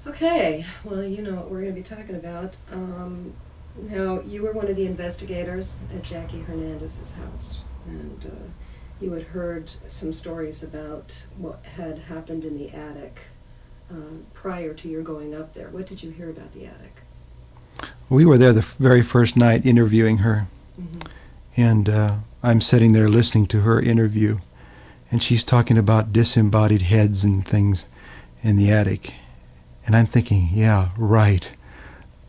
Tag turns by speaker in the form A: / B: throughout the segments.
A: Okay, well, you know what we're going to be talking about. Now, you were one of the investigators at Jackie Hernandez's house, and you had heard some stories about what had happened in the attic prior to your going up there. What did you hear about the attic?
B: We were there the very first night interviewing her, and I'm sitting there listening to her interview, and she's talking about disembodied heads and things in the attic. And I'm thinking, yeah, right.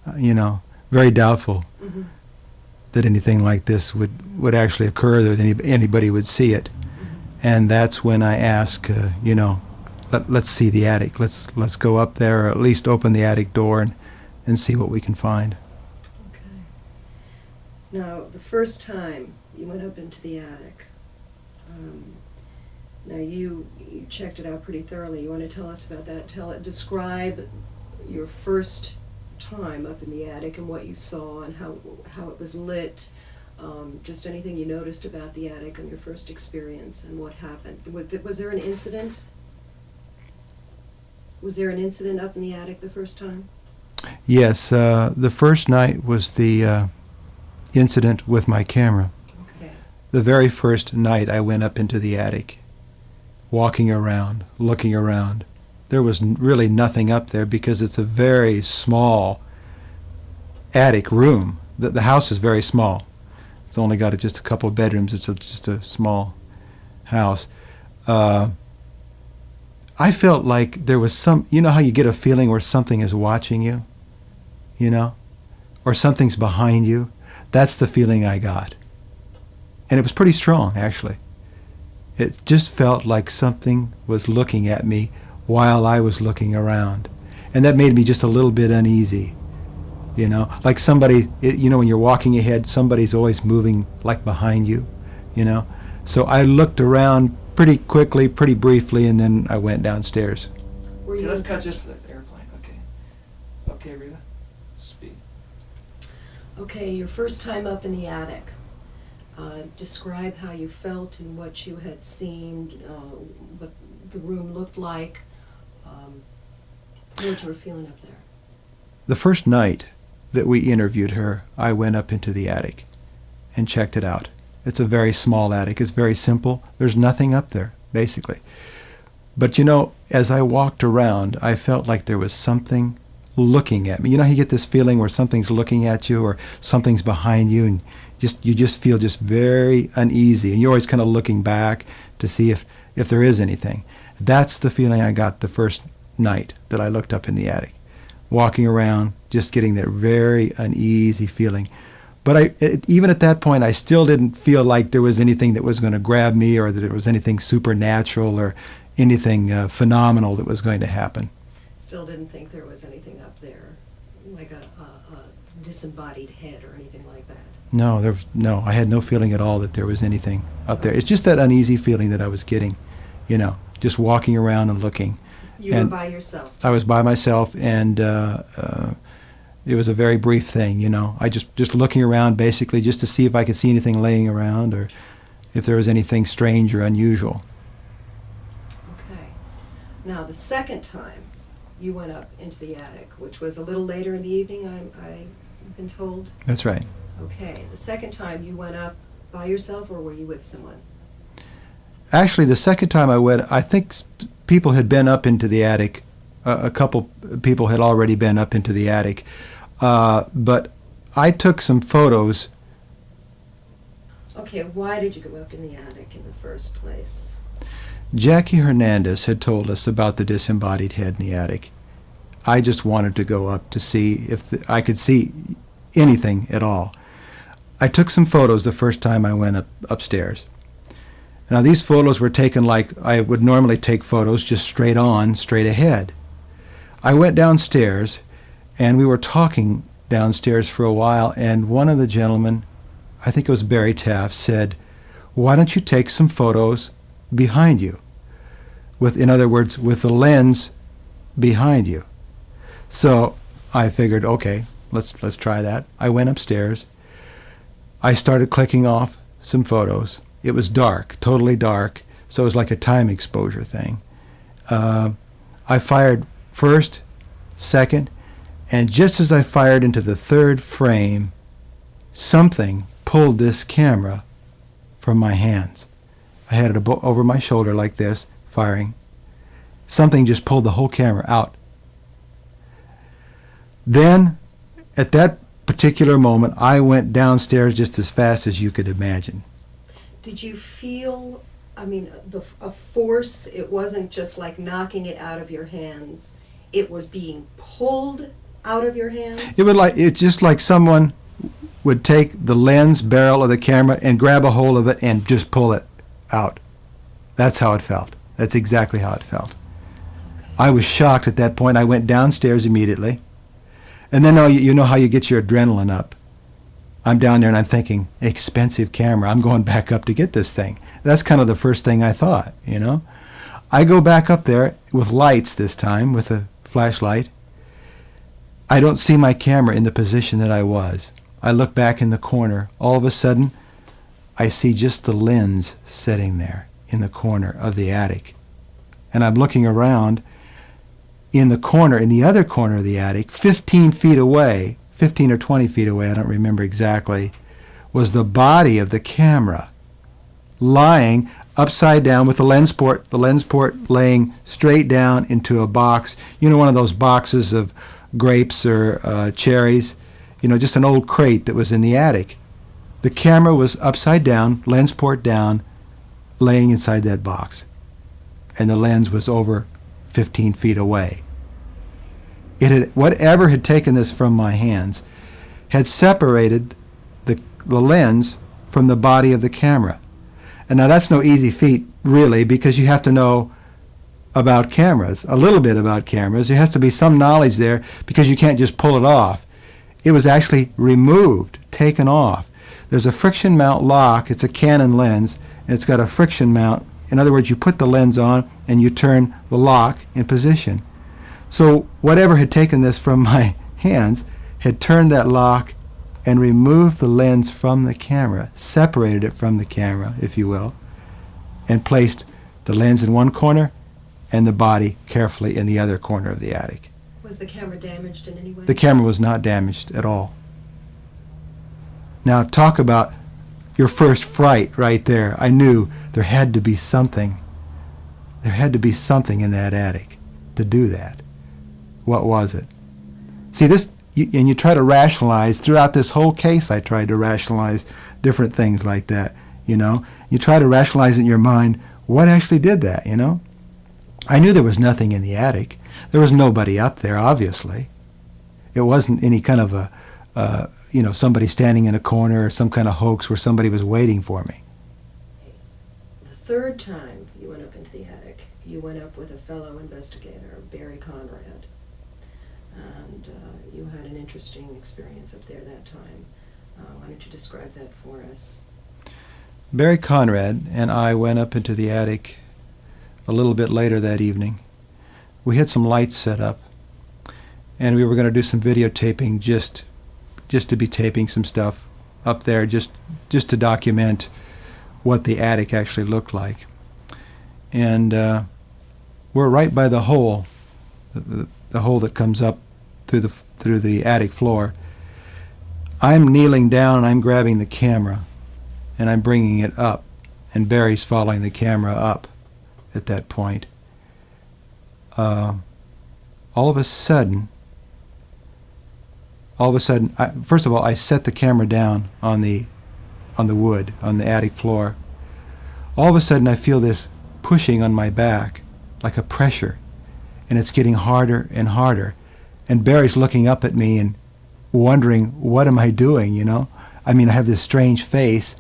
B: Very doubtful that anything like this would actually occur, that anybody would see it. And that's when I ask, let's see the attic. Let's go up there, or at least open the attic door and see what we can find.
A: Okay. Now, the first time you went up into the attic, now you checked it out pretty thoroughly. You want to tell us about that? Describe your first time up in the attic and what you saw and how it was lit. Just anything you noticed about the attic on your first experience and what happened. Was there an incident? Was there an incident up in the attic the first time?
B: Yes, the first night was the incident with my camera.
A: Okay.
B: The very first night I went up into the attic, walking around, looking around. There was really nothing up there because it's a very small attic room. The house is very small. It's only got just a couple of bedrooms. It's just a small house. I felt like there was you know how you get a feeling where something is watching you, or something's behind you? That's the feeling I got. And it was pretty strong, actually. It just felt like something was looking at me while I was looking around. And that made me just a little bit uneasy. Like somebody, when you're walking ahead, somebody's always moving like behind you, So I looked around pretty quickly, pretty briefly, and then I went downstairs.
C: Okay, let's cut just for the airplane. Okay, Riba. Speed.
A: Okay, your first time up in the attic. Describe how you felt and what you had seen, what the room looked like, what you were feeling up there.
B: The first night that we interviewed her, I went up into the attic and checked it out. It's a very small attic. It's very simple. There's nothing up there, basically. But as I walked around, I felt like there was something looking at me. How you get this feeling where something's looking at you or something's behind you, and you just feel just very uneasy, and you're always kind of looking back to see if there is anything. That's the feeling I got the first night that I looked up in the attic. Walking around, just getting that very uneasy feeling. But even at that point, I still didn't feel like there was anything that was going to grab me, or that there was anything supernatural or anything phenomenal that was going to happen.
A: Still didn't think there was anything up there, like a disembodied head or anything like that?
B: No, I had no feeling at all that there was anything up there. It's just that uneasy feeling that I was getting, just walking around and looking.
A: You were by yourself?
B: I was by myself, and it was a very brief thing, I just looking around basically just to see if I could see anything laying around or if there was anything strange or unusual.
A: Okay. Now, the second time you went up into the attic, which was a little later in the evening, I've been told?
B: That's right.
A: Okay. The second time you went up by yourself, or were you with someone?
B: Actually, the second time I went, I think people had been up into the attic. A couple people had already been up into the attic. But I took some photos.
A: Okay, why did you go up in the attic in the first place?
B: Jackie Hernandez had told us about the disembodied head in the attic. I just wanted to go up to see if I could see anything at all. I took some photos the first time I went upstairs. Now, these photos were taken like I would normally take photos, just straight on, straight ahead. I went downstairs, and we were talking downstairs for a while, and one of the gentlemen, I think it was Barry Taft, said, "Why don't you take some photos behind you?" In other words, with the lens behind you. So I figured, okay, let's try that. I went upstairs. I started clicking off some photos. It was dark, totally dark, so it was like a time exposure thing. I fired first second, and just as I fired into the third frame, something pulled this camera from my hands. I had it over my shoulder like this, firing. Something just pulled the whole camera out. Then, at that particular moment, I went downstairs just as fast as you could imagine.
A: Did you feel, I mean, a force? It wasn't just like knocking it out of your hands. It was being pulled out of your hands?
B: It's just like someone would take the lens barrel of the camera and grab a hold of it and just pull it out. That's how it felt. That's exactly how it felt. I was shocked at that point. I went downstairs immediately. And then you know how you get your adrenaline up. I'm down there and I'm thinking, expensive camera. I'm going back up to get this thing. That's kind of the first thing I thought, you know. I go back up there with lights this time, with a flashlight. I don't see my camera in the position that I was. I look back in the corner. All of a sudden, I see just the lens sitting there in the corner of the attic. And I'm looking around. In the corner, in the other corner of the attic, 15 feet away, 15 or 20 feet away, I don't remember exactly, was the body of the camera lying upside down with the lens port laying straight down into a box. You know, one of those boxes of grapes or cherries, you know, just an old crate that was in the attic. The camera was upside down, lens port down, laying inside that box. And the lens was over 15 feet away. Whatever had taken this from my hands had separated the lens from the body of the camera. And now that's no easy feat, really, because you have to know about cameras, a little bit about cameras. There has to be some knowledge there because you can't just pull it off. It was actually removed, taken off. There's a friction mount lock. It's a Canon lens, and it's got a friction mount. In other words, you put the lens on and you turn the lock in position. So whatever had taken this from my hands had turned that lock and removed the lens from the camera, separated it from the camera, if you will, and placed the lens in one corner and the body carefully in the other corner of the attic.
A: Was the camera damaged in any way?
B: The camera was not damaged at all. Now talk about your first fright right there. I knew there had to be something. There had to be something in that attic to do that. What was it? See, and you try to rationalize. Throughout this whole case, I tried to rationalize different things like that, you know. You try to rationalize in your mind, what actually did that, you know? I knew there was nothing in the attic. There was nobody up there, obviously. It wasn't any kind of somebody standing in a corner or some kind of hoax where somebody was waiting for me.
A: The third time you went up into the attic, you went up with a fellow investigator, Barry Conrad. And you had an interesting experience up there that time. Why don't you describe that for us?
B: Barry Conrad and I went up into the attic a little bit later that evening. We had some lights set up, and we were going to do some videotaping, just to be taping some stuff up there, just to document what the attic actually looked like. And we're right by the hole, the hole that comes up through the attic floor. I'm kneeling down and I'm grabbing the camera and I'm bringing it up, and Barry's following the camera up at that point. All of a sudden, first of all, I set the camera down on the wood, on the attic floor. All of a sudden, I feel this pushing on my back, like a pressure, and it's getting harder and harder. And Barry's looking up at me and wondering, what am I doing, you know? I mean, I have this strange face,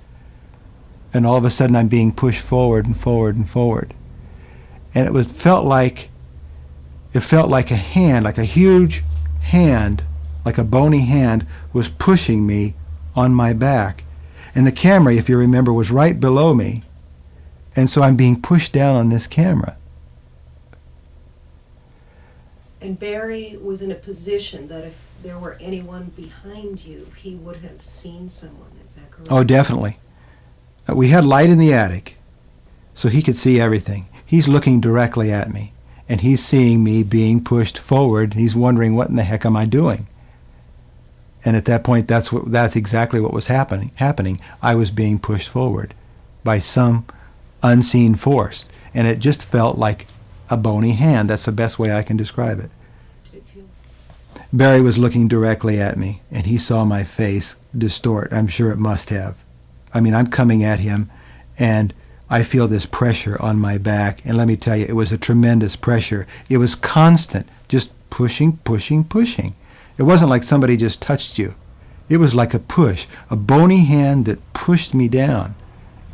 B: and all of a sudden I'm being pushed forward and forward and forward. And it felt like a hand, like a huge hand, like a bony hand, was pushing me on my back. And the camera, if you remember, was right below me. And so I'm being pushed down on this camera.
A: And Barry was in a position that if there were anyone behind you, he would have seen someone. Is that correct?
B: Oh, definitely. We had light in the attic, so he could see everything. He's looking directly at me, and he's seeing me being pushed forward. He's wondering, what in the heck am I doing? And at that point, that's exactly what was happening. I was being pushed forward by some unseen force, and it just felt like a bony hand. That's the best way I can describe it. Barry was looking directly at me, and he saw my face distort. I'm sure it must have. I mean, I'm coming at him, and I feel this pressure on my back, and let me tell you, it was a tremendous pressure. It was constant, just pushing, pushing, pushing. It wasn't like somebody just touched you. It was like a push, a bony hand that pushed me down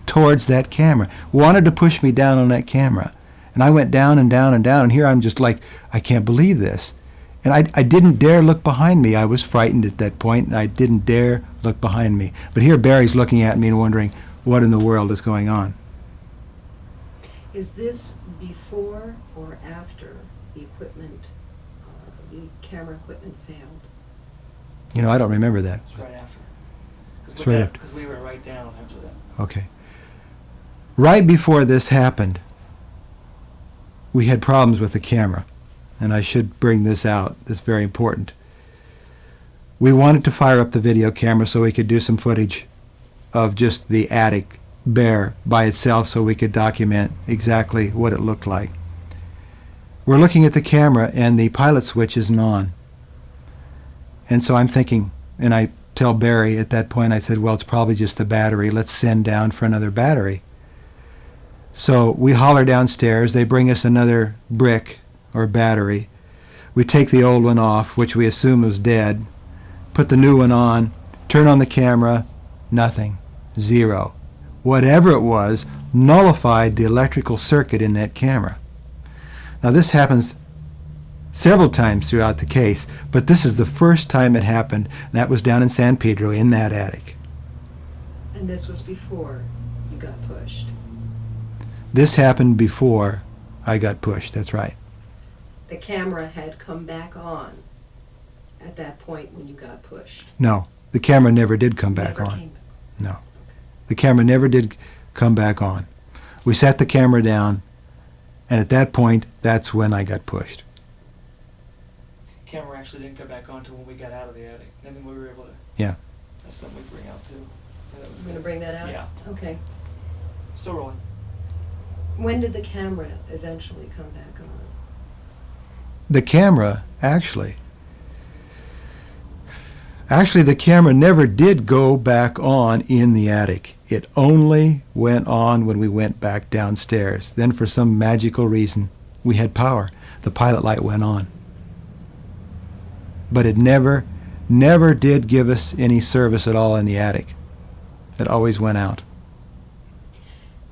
B: towards that camera, wanted to push me down on that camera. And I went down and down and down, and here I'm just like, I can't believe this. And I didn't dare look behind me. I was frightened at that point, and I didn't dare look behind me. But here Barry's looking at me and wondering, what in the world is going on?
A: Is this before or after the equipment, the camera equipment failed?
B: You know, I don't remember that.
C: It's right after.
B: It's right after.
C: Because we were right down after that.
B: Okay. Right before this happened, we had problems with the camera. And I should bring this out. It's very important. We wanted to fire up the video camera so we could do some footage of just the attic bare by itself so we could document exactly what it looked like. We're looking at the camera and the pilot switch isn't on. And so I'm thinking, and I tell Barry at that point, I said, well, it's probably just the battery. Let's send down for another battery. So we holler downstairs. They bring us another brick or battery. We take the old one off, which we assume was dead, put the new one on, turn on the camera, nothing, zero. Whatever it was nullified the electrical circuit in that camera. Now this happens several times throughout the case, but this is the first time it happened, and that was down in San Pedro in that attic.
A: And this was before you got pushed?
B: This happened before I got pushed, that's right.
A: The camera had come back on at that point when you got pushed?
B: No, the camera never did come back
A: Never
B: on.
A: came back.
B: No. The camera never did come back on. We sat the camera down, and at that point, that's when I got pushed.
C: Camera actually didn't come back on until when we got out of the attic. And then we were able to.
B: Yeah.
C: That's something we bring out too. Yeah, that was
A: I'm going to
C: good.
A: bring that out?
C: Yeah.
A: Okay.
C: Still rolling.
A: When did the camera eventually come back on?
B: The camera, actually, the camera never did go back on in the attic. It only went on when we went back downstairs. Then for some magical reason, we had power. The pilot light went on. But it never did give us any service at all in the attic. It always went out.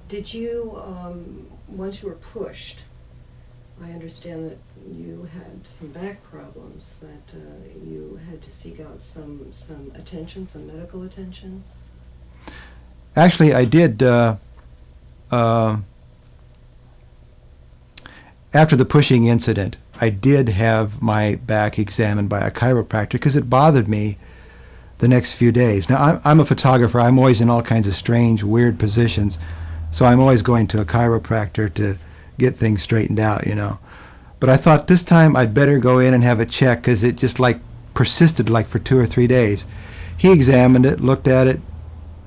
A: Did you, once you were pushed, I understand that you had some back problems, that you had to seek out some attention, some medical attention?
B: Actually, I did, after the pushing incident, I did have my back examined by a chiropractor because it bothered me the next few days. Now, I'm a photographer. I'm always in all kinds of strange, weird positions, so I'm always going to a chiropractor to get things straightened out, you know. But I thought this time I'd better go in and have it checked because it just like persisted like for 2 or 3 days. He examined it, looked at it,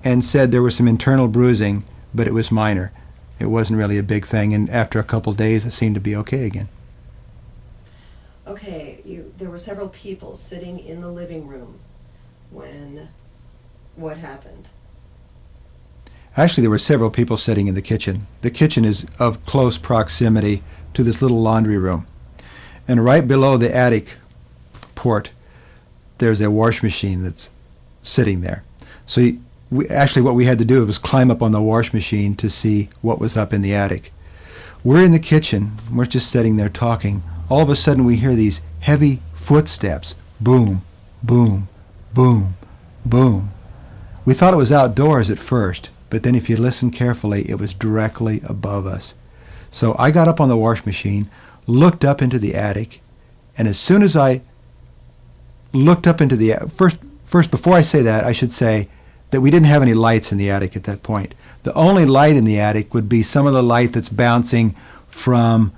B: and said there was some internal bruising, but it was minor. It wasn't really a big thing, and after a couple days it seemed to be okay again.
A: Okay, there were several people sitting in the living room when what happened?
B: Actually, there were several people sitting in the kitchen. The kitchen is of close proximity to this little laundry room. And right below the attic port, there's a wash machine that's sitting there. So what we had to do was climb up on the wash machine to see what was up in the attic. We're in the kitchen. We're just sitting there talking. All of a sudden, we hear these heavy footsteps. Boom, boom, boom, boom. We thought it was outdoors at first, but then if you listen carefully, it was directly above us. So I got up on the wash machine, looked up into the attic, and as soon as I looked up into the first before I say that, I should say that we didn't have any lights in the attic at that point. The only light in the attic would be some of the light that's bouncing from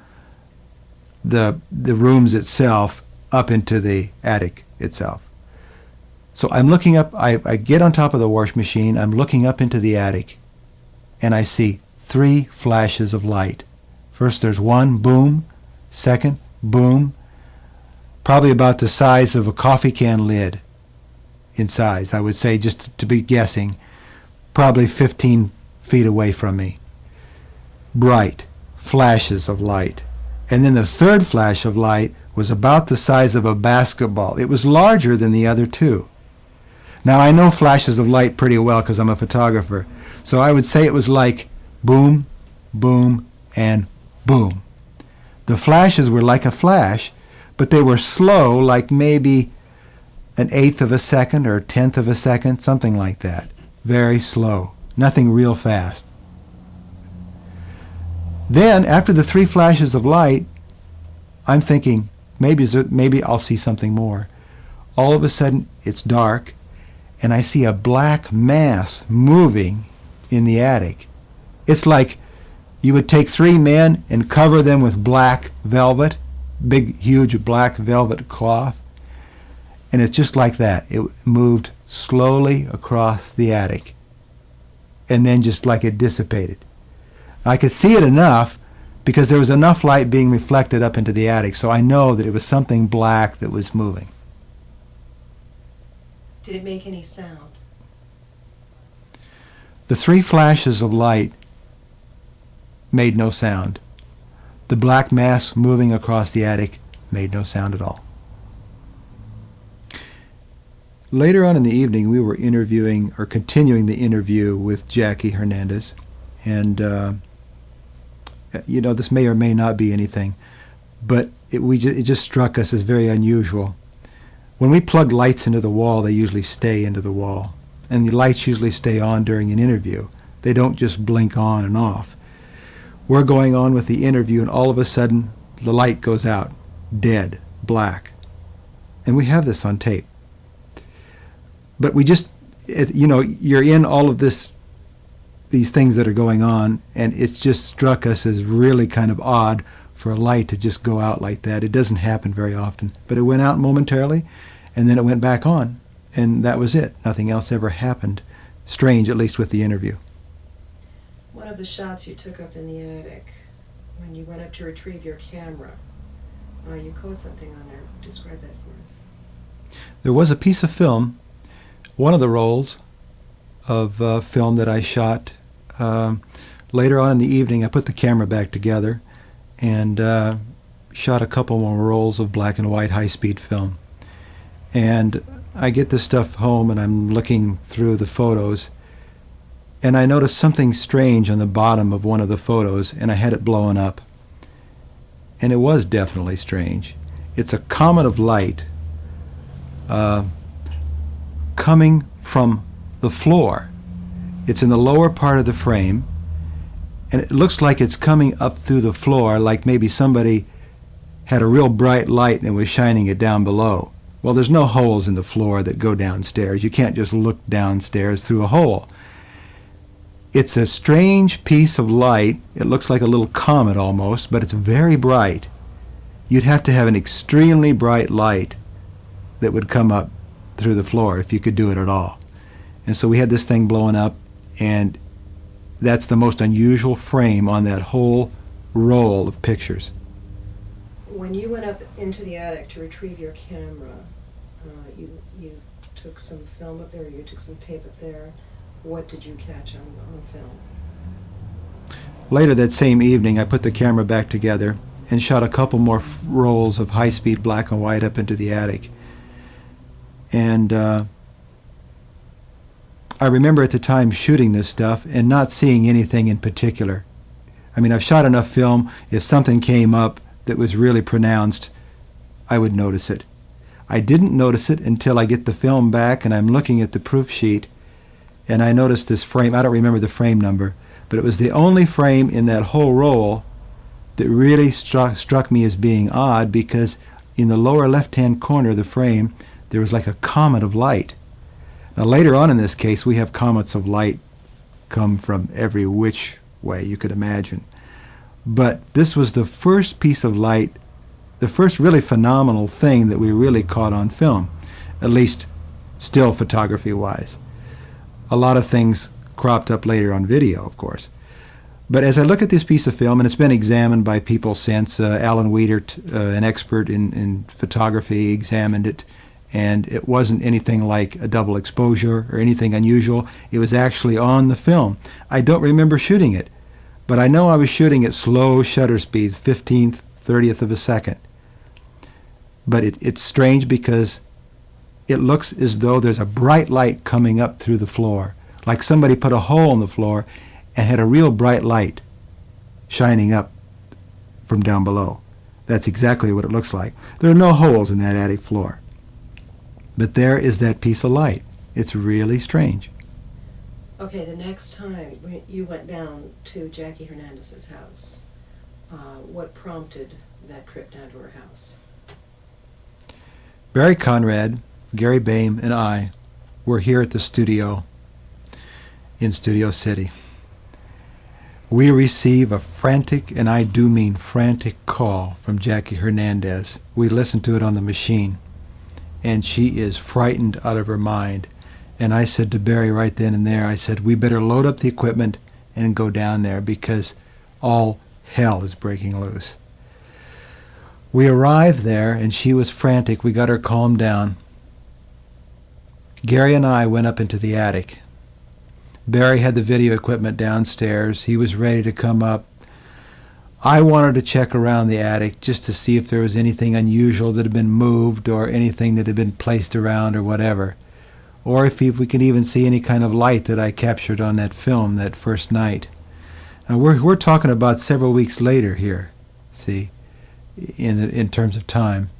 B: the rooms itself up into the attic itself. So I'm looking up, I get on top of the wash machine, I'm looking up into the attic, and I see 3 flashes of light. First there's one, boom. Second, boom. Probably about the size of a coffee can lid in size, I would say, just to be guessing, probably 15 feet away from me. Bright flashes of light. And then the third flash of light was about the size of a basketball. It was larger than the other 2. Now, I know flashes of light pretty well because I'm a photographer. So I would say it was like boom, boom, and boom. The flashes were like a flash, but they were slow, like maybe an 1/8 of a second or a 1/10 of a second, something like that. Very slow. Nothing real fast. Then, after the 3 flashes of light, I'm thinking, maybe I'll see something more. All of a sudden, it's dark, and I see a black mass moving in the attic. It's like you would take 3 men and cover them with black velvet, big, huge black velvet cloth, and it's just like that. It moved slowly across the attic, and then just like it dissipated. I could see it enough because there was enough light being reflected up into the attic, so I know that it was something black that was moving.
A: Did it make any sound?
B: The 3 flashes of light made no sound. The black mass moving across the attic made no sound at all. Later on in the evening, we were continuing the interview with Jackie Hernandez, and this may or may not be anything, but it just struck us as very unusual. When we plug lights into the wall, they usually stay into the wall, and the lights usually stay on during an interview. They don't just blink on and off. We're going on with the interview, and all of a sudden, the light goes out, dead, black. And we have this on tape. But we just, you're in all of these things that are going on, and it just struck us as really kind of odd for a light to just go out like that. It doesn't happen very often. But it went out momentarily, and then it went back on, and that was it. Nothing else ever happened. Strange, at least with the interview.
A: One of the shots you took up in the attic, when you went up to retrieve your camera, you caught something on there. Describe that for us.
B: There was a piece of film, one of the rolls of film that I shot. Later on in the evening, I put the camera back together and shot a couple more rolls of black and white high-speed film. And I get this stuff home, and I'm looking through the photos, and I noticed something strange on the bottom of one of the photos, and I had it blown up. And it was definitely strange. It's a comet of light coming from the floor. It's in the lower part of the frame, and it looks like it's coming up through the floor, like maybe somebody had a real bright light and was shining it down below. Well, there's no holes in the floor that go downstairs. You can't just look downstairs through a hole. It's a strange piece of light. It looks like a little comet almost, but it's very bright. You'd have to have an extremely bright light that would come up through the floor if you could do it at all. And so we had this thing blowing up, and that's the most unusual frame on that whole roll of pictures.
A: When you went up into the attic to retrieve your camera, you took some film up there, you took some tape up there. What did you catch on film?
B: Later that same evening, I put the camera back together and shot a couple more rolls of high-speed black and white up into the attic. And I remember at the time shooting this stuff and not seeing anything in particular. I mean, I've shot enough film, if something came up that was really pronounced, I would notice it. I didn't notice it until I get the film back and I'm looking at the proof sheet, and I noticed this frame. I don't remember the frame number, but it was the only frame in that whole roll that really struck me as being odd, because in the lower left-hand corner of the frame, there was like a comet of light. Now, later on in this case, we have comets of light come from every which way you could imagine. But this was the first piece of light the first really phenomenal thing that we really caught on film, at least still photography-wise. A lot of things cropped up later on video, of course. But as I look at this piece of film, and it's been examined by people since, Alan Wiedert, an expert in photography, examined it, and it wasn't anything like a double exposure or anything unusual. It was actually on the film. I don't remember shooting it, but I know I was shooting at slow shutter speeds, 15th, 30th of a second. But it's strange because it looks as though there's a bright light coming up through the floor, like somebody put a hole in the floor and had a real bright light shining up from down below. That's exactly what it looks like. There are no holes in that attic floor. But there is that piece of light. It's really strange.
A: Okay, the next time you went down to Jackie Hernandez's house, what prompted that trip down to her house?
B: Barry Conrad, Gary Boehm, and I were here at the studio in Studio City. We receive a frantic, and I do mean frantic, call from Jackie Hernandez. We listen to it on the machine, and she is frightened out of her mind. And I said to Barry right then and there, I said, we better load up the equipment and go down there because all hell is breaking loose. We arrived there, and she was frantic. We got her calmed down. Gary and I went up into the attic. Barry had the video equipment downstairs. He was ready to come up. I wanted to check around the attic just to see if there was anything unusual that had been moved or anything that had been placed around or whatever. Or if we could even see any kind of light that I captured on that film that first night. Now we're talking about several weeks later here, see, in terms of time.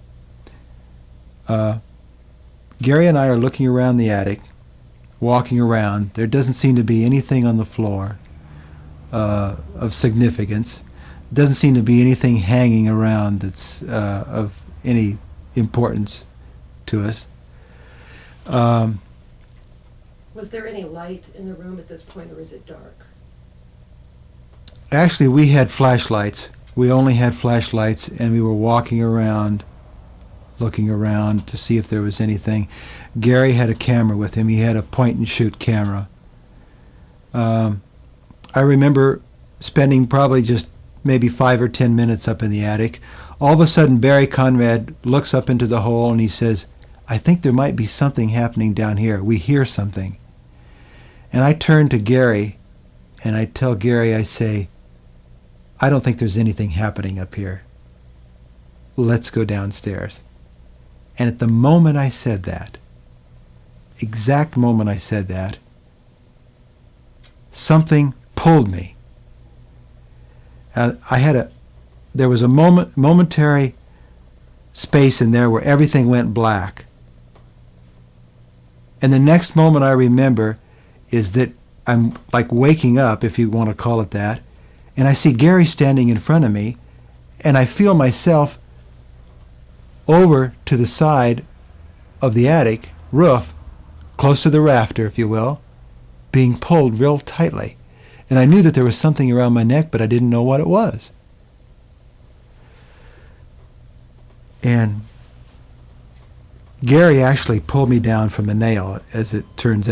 B: Gary and I are looking around the attic, walking around. There doesn't seem to be anything on the floor of significance. Doesn't seem to be anything hanging around that's of any importance to us.
A: Was there any light in the room at this point, or is it dark?
B: Actually, we had flashlights. We only had flashlights, and we were walking around, looking around to see if there was anything. Gary had a camera with him. He had a point-and-shoot camera. I remember spending probably just maybe 5 or 10 minutes up in the attic. All of a sudden, Barry Conrad looks up into the hole, and he says, I think there might be something happening down here. We hear something. And I turn to Gary, and I tell Gary, I say, I don't think there's anything happening up here. Let's go downstairs. And at the moment I said that, exact moment I said that, something pulled me. And there was a momentary space in there where everything went black. And the next moment I remember is that I'm like waking up, if you want to call it that, and I see Gary standing in front of me, and I feel myself over to the side of the attic roof, close to the rafter, if you will, being pulled real tightly. And I knew that there was something around my neck, but I didn't know what it was. And Gary actually pulled me down from a nail, as it turns out.